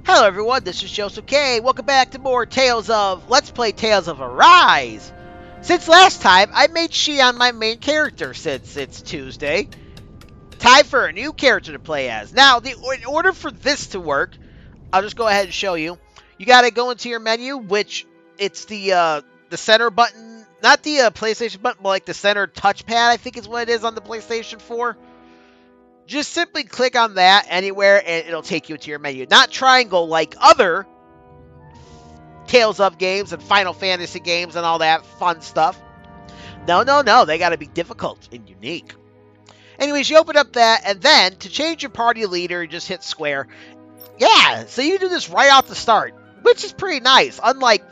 Hello everyone, this is Joseph K. Welcome back to more Let's Play Tales of Arise. Since last time, I made Shionne my main character since it's Tuesday. Time for a new character to play as. Now, in order for this to work, I'll just go ahead and show you. You gotta go into your menu, which it's the center button, not the PlayStation button, but like the center touchpad, I think is what it is on the PlayStation 4. Just simply click on that anywhere and it'll take you to your menu. Not triangle like other Tales of games and Final Fantasy games and all that fun stuff. No. They gotta be difficult and unique. Anyways, you open up that, and then to change your party leader, just hit square. Yeah, so you do this right off the start, which is pretty nice. Unlike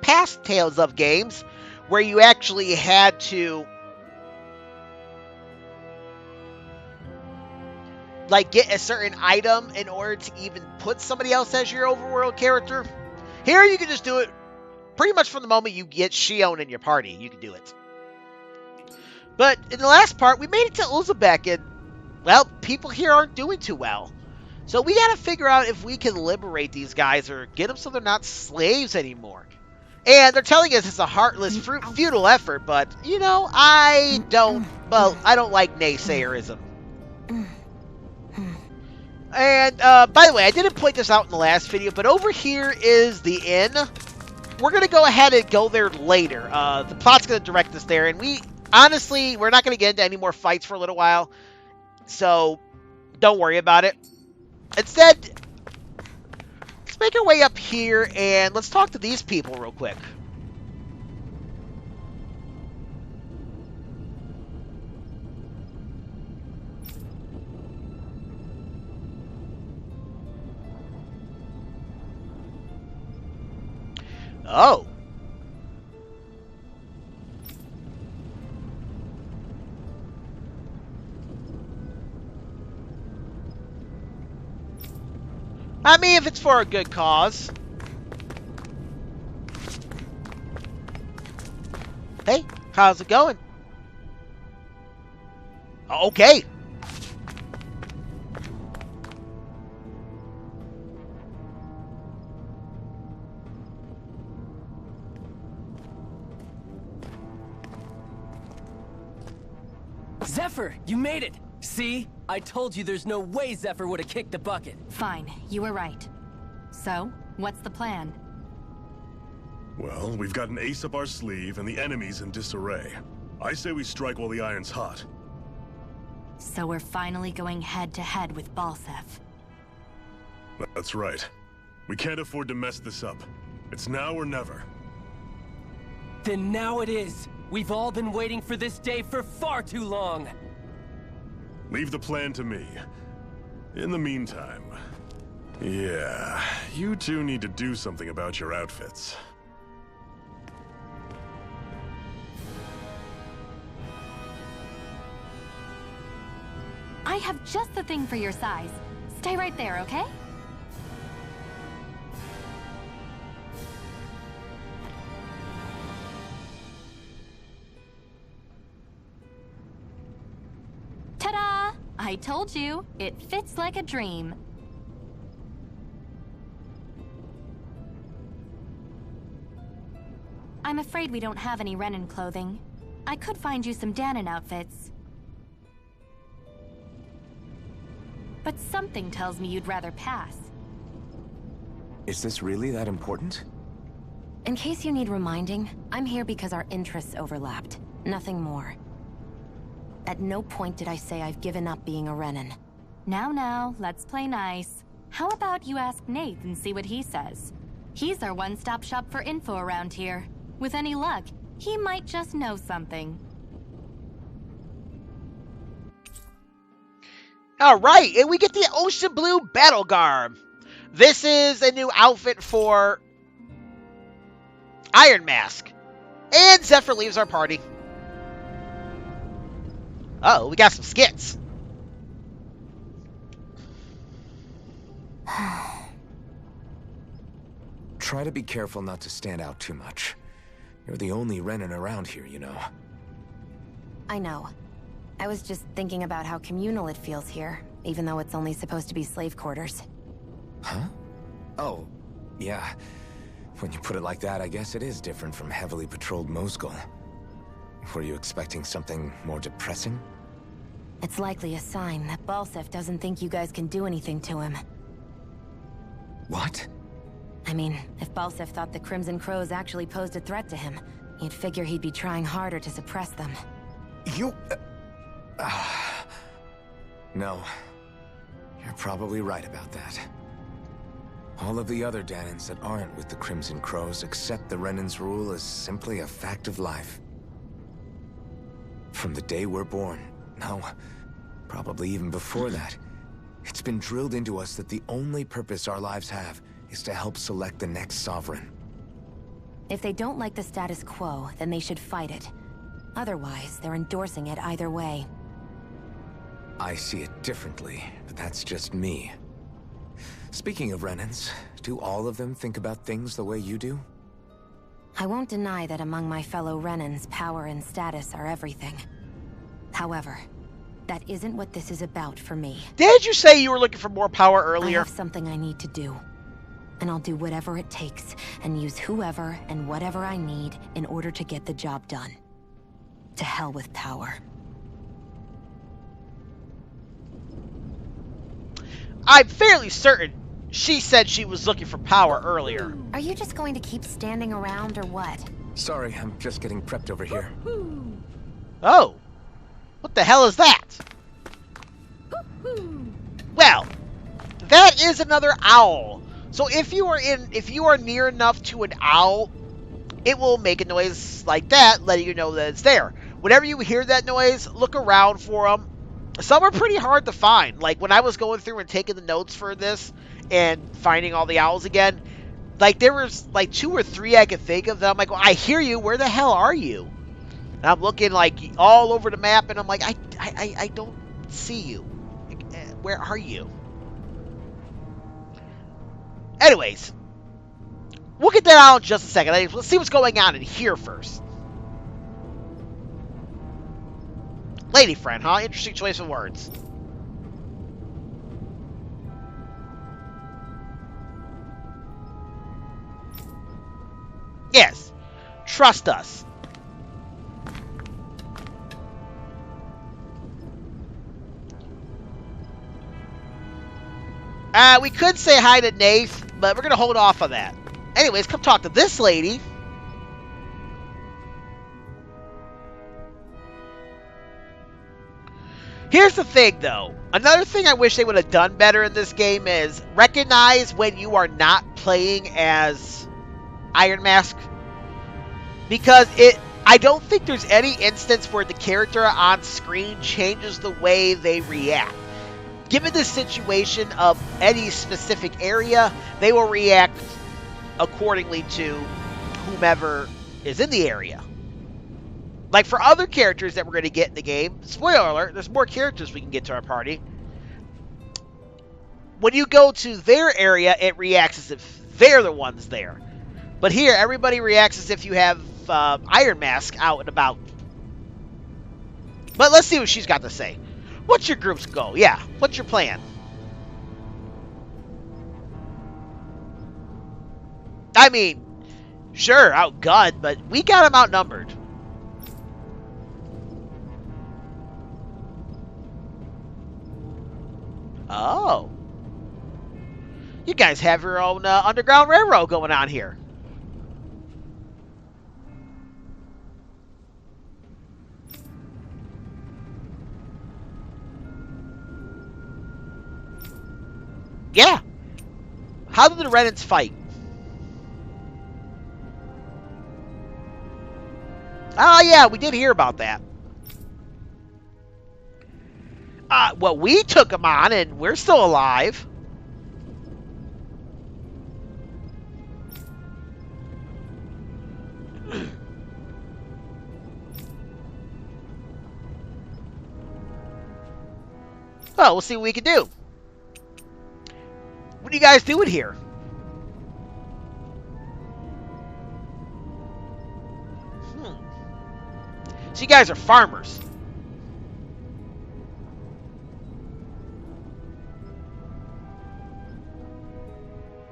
past Tales of games, where you actually had to like get a certain item in order to even put somebody else as your overworld character. Here you can just do it pretty much from the moment you get Shionne in your party. You can do it. But in the last part, we made it to Ulzebek, and, well, people here aren't doing too well. So we gotta figure out if we can liberate these guys or get them so they're not slaves anymore. And they're telling us it's a heartless, futile effort, but, you know, I don't like naysayerism. And, by the way, I didn't point this out in the last video, but over here is the inn. We're going to go ahead and go there later. The plot's going to direct us there, and honestly, we're not going to get into any more fights for a little while, so don't worry about it. Instead, let's make our way up here, and let's talk to these people real quick. Oh. I mean, if it's for a good cause. Hey, how's it going? Okay. Zephyr, you made it! See? I told you there's no way Zephyr would have kicked the bucket. Fine, you were right. So, what's the plan? Well, we've got an ace up our sleeve and the enemy's in disarray. I say we strike while the iron's hot. So we're finally going head-to-head with Balseph. That's right. We can't afford to mess this up. It's now or never. Then now it is! We've all been waiting for this day for far too long! Leave the plan to me. In the meantime... yeah, you two need to do something about your outfits. I have just the thing for your size. Stay right there, okay? Ta-da! I told you, it fits like a dream. I'm afraid we don't have any Renin clothing. I could find you some Dahnans outfits. But something tells me you'd rather pass. Is this really that important? In case you need reminding, I'm here because our interests overlapped. Nothing more. At no point did I say I've given up being a Renin. Now, let's play nice. How about you ask Nath and see what he says? He's our one-stop shop for info around here. With any luck, he might just know something. Alright, and we get the Ocean Blue Battle Garb. This is a new outfit for Iron Mask. And Zephyr leaves our party. Uh-oh, we got some skits. Try to be careful not to stand out too much. You're the only Renin around here, you know. I know. I was just thinking about how communal it feels here, even though it's only supposed to be slave quarters. Huh? Oh, yeah. When you put it like that, I guess it is different from heavily patrolled Moscow. Were you expecting something more depressing? It's likely a sign that Balsef doesn't think you guys can do anything to him. What? I mean, if Balsef thought the Crimson Crows actually posed a threat to him, you'd figure he'd be trying harder to suppress them. You... No. You're probably right about that. All of the other Dahnans that aren't with the Crimson Crows accept the Renan's rule as simply a fact of life. From the day we're born, no, probably even before that, it's been drilled into us that the only purpose our lives have is to help select the next sovereign. If they don't like the status quo, then they should fight it. Otherwise, they're endorsing it either way. I see it differently, but that's just me. Speaking of Renans, do all of them think about things the way you do? I won't deny that among my fellow Renans, power and status are everything. However, that isn't what this is about for me. Did you say you were looking for more power I earlier? have something I need to do. And I'll do whatever it takes, and use whoever and whatever I need in order to get the job done. To hell with power. I'm fairly certain she said she was looking for power earlier. Are you just going to keep standing around or what? Sorry, I'm just getting prepped over here. Oh. What the hell is that? Well, that is another owl. So if you are near enough to an owl, it will make a noise like that, letting you know that it's there. Whenever you hear that noise, look around for them. Some are pretty hard to find. Like when I was going through and taking the notes for this and finding all the owls again, like there was like 2 or 3 I could think of. That I'm like, well, I hear you. Where the hell are you? And I'm looking like all over the map, and I'm like, I don't see you. Where are you? Anyways, we'll get that out in just a second. Let's see what's going on in here first. Lady friend, huh? Interesting choice of words. Yes. Trust us. We could say hi to Nath, but we're going to hold off on that. Anyways, come talk to this lady. Here's the thing, though. Another thing I wish they would have done better in this game is recognize when you are not playing as Iron Mask. Because I don't think there's any instance where the character on screen changes the way they react. Given the situation of any specific area, they will react accordingly to whomever is in the area. Like for other characters that we're going to get in the game, spoiler alert, there's more characters we can get to our party. When you go to their area, it reacts as if they're the ones there. But here, everybody reacts as if you have Iron Mask out and about. But let's see what she's got to say. What's your group's goal? Yeah, what's your plan? I mean, sure, outgunned, but we got them outnumbered. Oh. You guys have your own Underground Railroad going on here. Yeah. How did the Renans fight? Oh, yeah, we did hear about that. Well, we took them on, and we're still alive. Well, we'll see what we can do. What are you guys doing here? So you guys are farmers.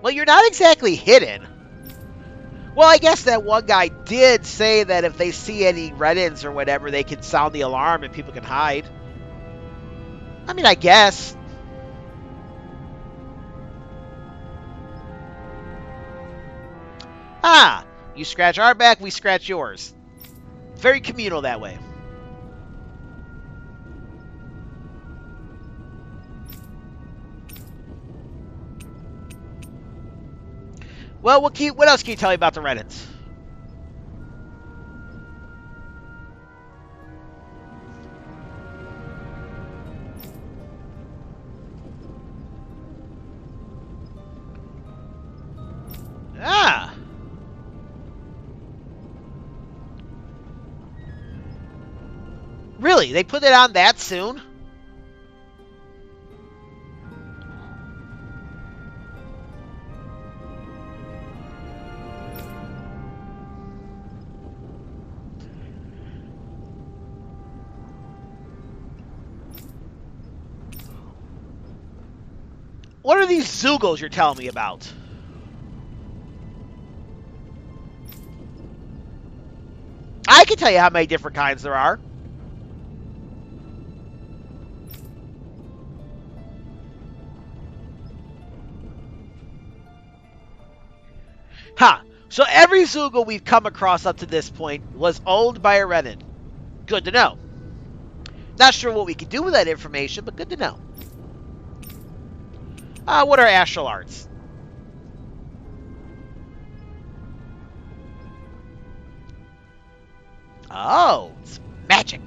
Well, you're not exactly hidden. Well, I guess that one guy did say that if they see any Renans or whatever, they can sound the alarm and people can hide. I mean, I guess. Ah, you scratch our back, we scratch yours. Very communal that way. Well, what else can you tell me about the Renans? Ah. Really? They put it on that soon? What are these Zugos you're telling me about? I can tell you how many different kinds there are. Huh. So every Zugo we've come across up to this point was owned by a Renan. Good to know. Not sure what we can do with that information, but good to know. What are astral arts? Oh, it's magic.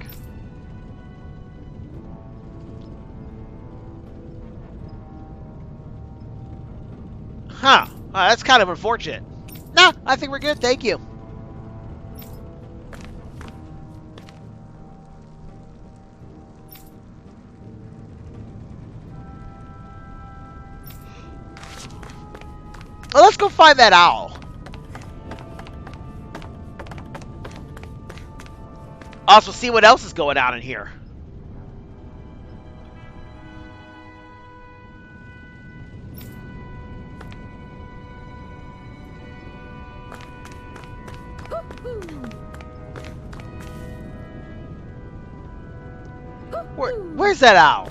Huh. That's kind of unfortunate. Nah, I think we're good, thank you. Well, let's go find that owl. Also, see what else is going on in here. Where's that owl?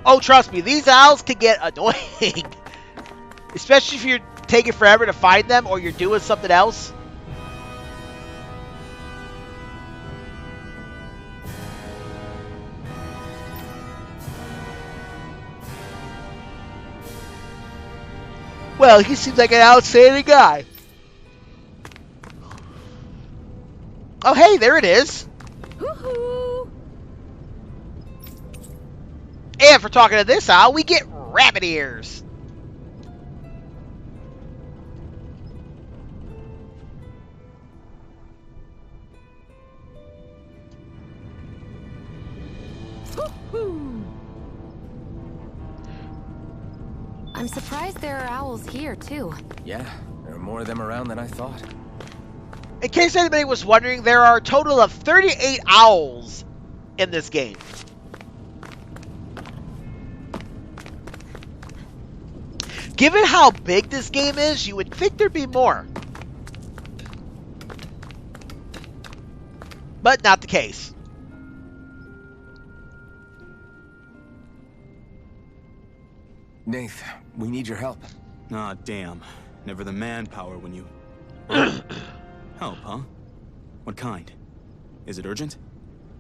Oh, trust me, these owls can get annoying. Especially if you're taking forever to find them or you're doing something else. Well, he seems like an outstanding guy. Oh, hey, there it is. And for talking to this owl, we get rabbit ears. I'm surprised there are owls here, too. Yeah, there are more of them around than I thought. In case anybody was wondering, there are a total of 38 owls in this game. Given how big this game is, you would think there'd be more. But not the case. Nath, we need your help. Ah, damn. Never the manpower when you... Help, huh? What kind? Is it urgent?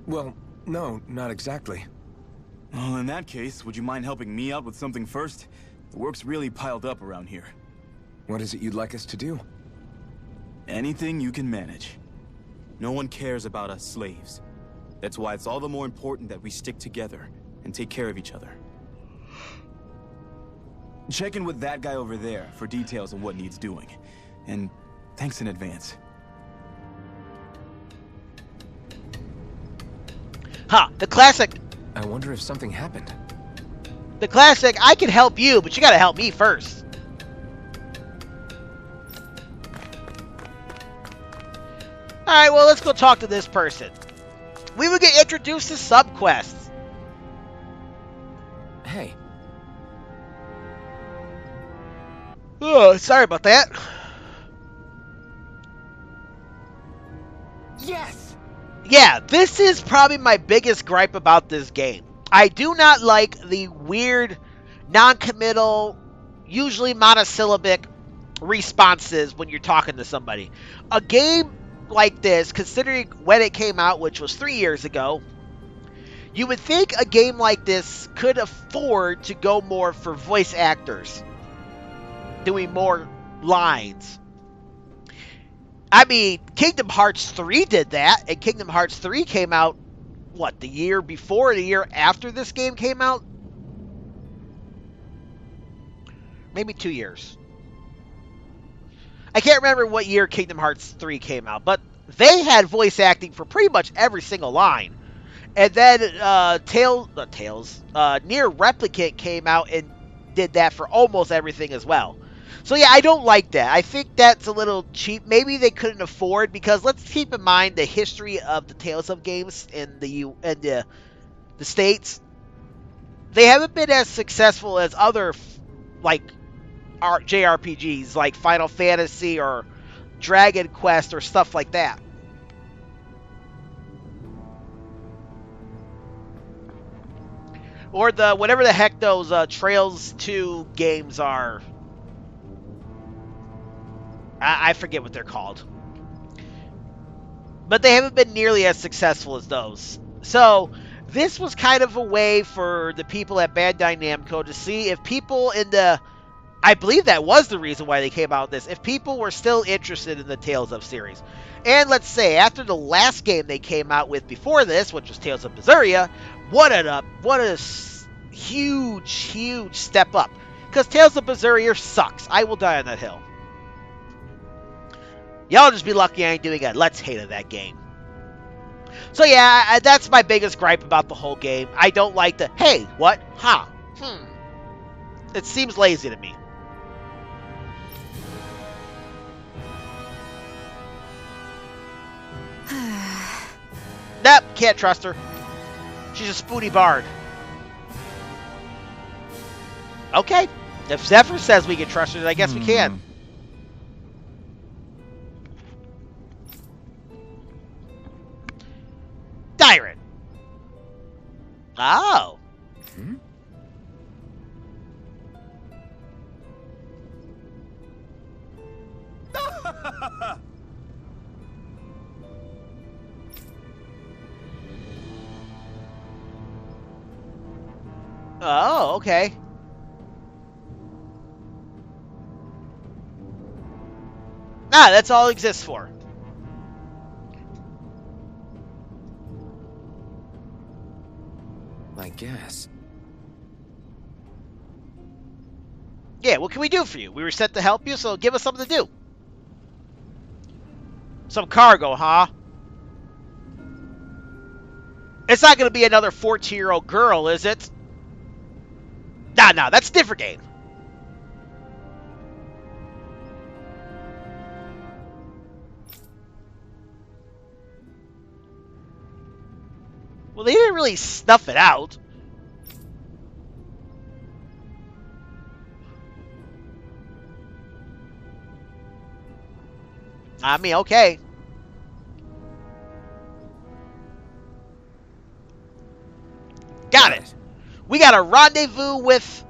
Well, no, not exactly. Well, in that case, would you mind helping me out with something first? The work's really piled up around here. What is it you'd like us to do? Anything you can manage. No one cares about us slaves. That's why it's all the more important that we stick together and take care of each other. Check in with that guy over there for details on what needs doing. And thanks in advance. Huh, the classic. I wonder if something happened. The classic, I can help you, but you gotta help me first. Alright, well, let's go talk to this person. We would get introduced to subquests. Hey. Oh, sorry about that. Yes! Yeah, this is probably my biggest gripe about this game. I do not like the weird, non-committal, usually monosyllabic responses when you're talking to somebody. A game like this, considering when it came out, which was 3 years ago, you would think a game like this could afford to go more for voice actors, doing more lines. I mean, Kingdom Hearts 3 did that, and Kingdom Hearts 3 came out, what, the year before, the year after this game came out? Maybe 2 years. I can't remember what year Kingdom Hearts 3 came out, but they had voice acting for pretty much every single line. And then Nier Replicant came out and did that for almost everything as well. So yeah, I don't like that. I think that's a little cheap. Maybe they couldn't afford, because let's keep in mind the history of the Tales of games in the States. They haven't been as successful as other like JRPGs like Final Fantasy or Dragon Quest or stuff like that. Or the whatever the heck those Trails 2 games are. I forget what they're called. But they haven't been nearly as successful as those. So, this was kind of a way for the people at Bandai Namco to see if people in the... I believe that was the reason why they came out with this. If people were still interested in the Tales of series. And let's say, after the last game they came out with before this, which was Tales of Berseria, what a huge, huge step up. Because Tales of Berseria sucks. I will die on that hill. Y'all just be lucky I ain't doing a Let's Hate of that game. So yeah, that's my biggest gripe about the whole game. I don't like the, hey, what? Huh? It seems lazy to me. Nope, can't trust her. She's a spoony bard. Okay, if Zephyr says we can trust her, then I guess we can. Dyron. Oh. Oh, okay. Nah, that's all it exists for. I guess. Yeah, what can we do for you? We were sent to help you, so give us something to do. Some cargo, huh? It's not going to be another 14-year-old girl, is it? Nah, that's a different game. Well, they didn't really snuff it out. I mean, okay. Got it. We got a rendezvous with...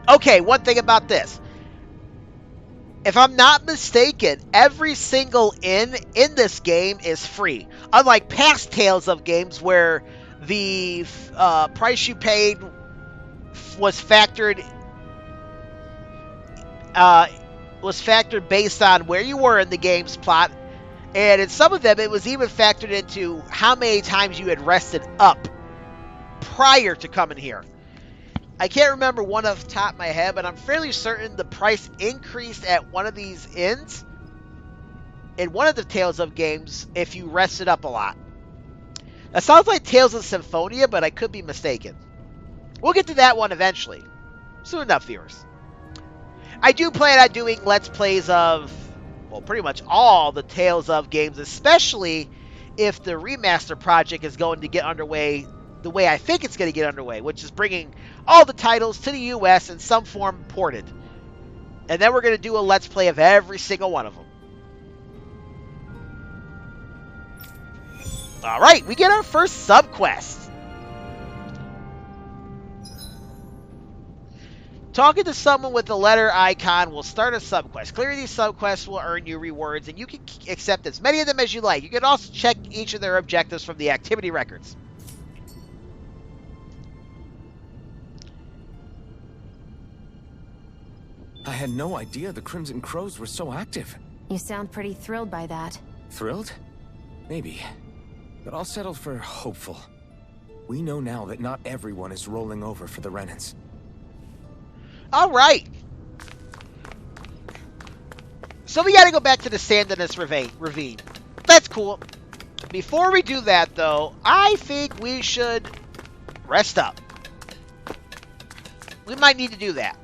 Okay, one thing about this. If I'm not mistaken, every single inn in this game is free. Unlike past Tales of games where the price you paid was factored based on where you were in the game's plot. And in some of them, it was even factored into how many times you had rested up prior to coming here. I can't remember one off the top of my head, but I'm fairly certain the price increased at one of these inns in one of the Tales of games if you rested up a lot. That sounds like Tales of Symphonia, but I could be mistaken. We'll get to that one eventually. Soon enough, viewers. I do plan on doing Let's Plays of, well, pretty much all the Tales of games, especially if the remaster project is going to get underway the way I think it's going to get underway, which is bringing all the titles to the U.S. in some form ported. And then we're going to do a Let's Play of every single one of them. Alright, we get our first sub-quest. Talking to someone with the letter icon will start a subquest. Clearing these subquests will earn you rewards, and you can accept as many of them as you like. You can also check each of their objectives from the activity records. I had no idea the Crimson Crows were so active. You sound pretty thrilled by that. Thrilled? Maybe. But I'll settle for hopeful. We know now that not everyone is rolling over for the Renans. Alright. So we gotta go back to the Dahnans ravine. That's cool. Before we do that, though, I think we should rest up. We might need to do that.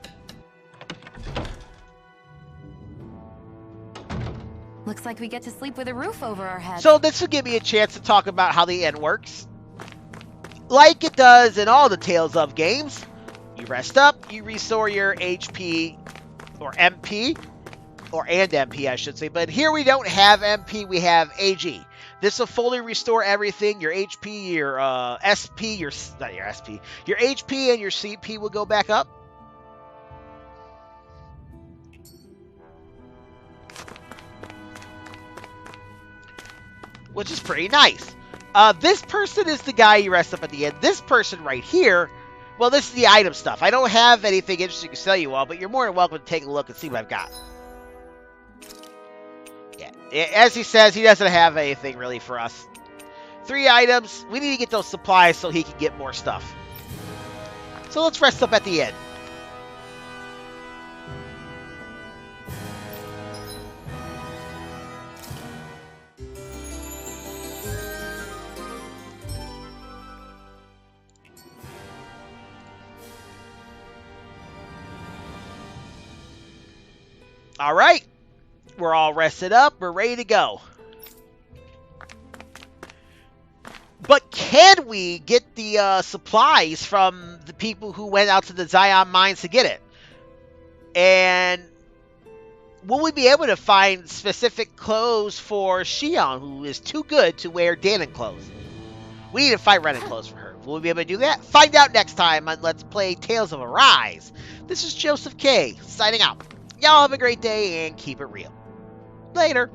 Looks like we get to sleep with a roof over our heads. So this will give me a chance to talk about how the end works. Like it does in all the Tales of games. You rest up, you restore your HP, or MP, and MP I should say, but here we don't have MP, we have AG. This will fully restore everything, your HP, your SP, not your SP, your HP and your CP will go back up. Which is pretty nice. This person is the guy you rest up at the end. This person right here, well, this is the item stuff. I don't have anything interesting to sell you all, but you're more than welcome to take a look and see what I've got. Yeah, as he says, he doesn't have anything really for us. 3 items. We need to get those supplies so he can get more stuff. So let's rest up at the end. All right, we're all rested up. We're ready to go. But can we get the supplies from the people who went out to the Zion mines to get it? And will we be able to find specific clothes for Shionne, who is too good to wear Dahnans clothes? We need to find Renan clothes for her. Will we be able to do that? Find out next time on Let's Play Tales of Arise. This is Joseph K. signing out. Y'all have a great day and keep it real. Later.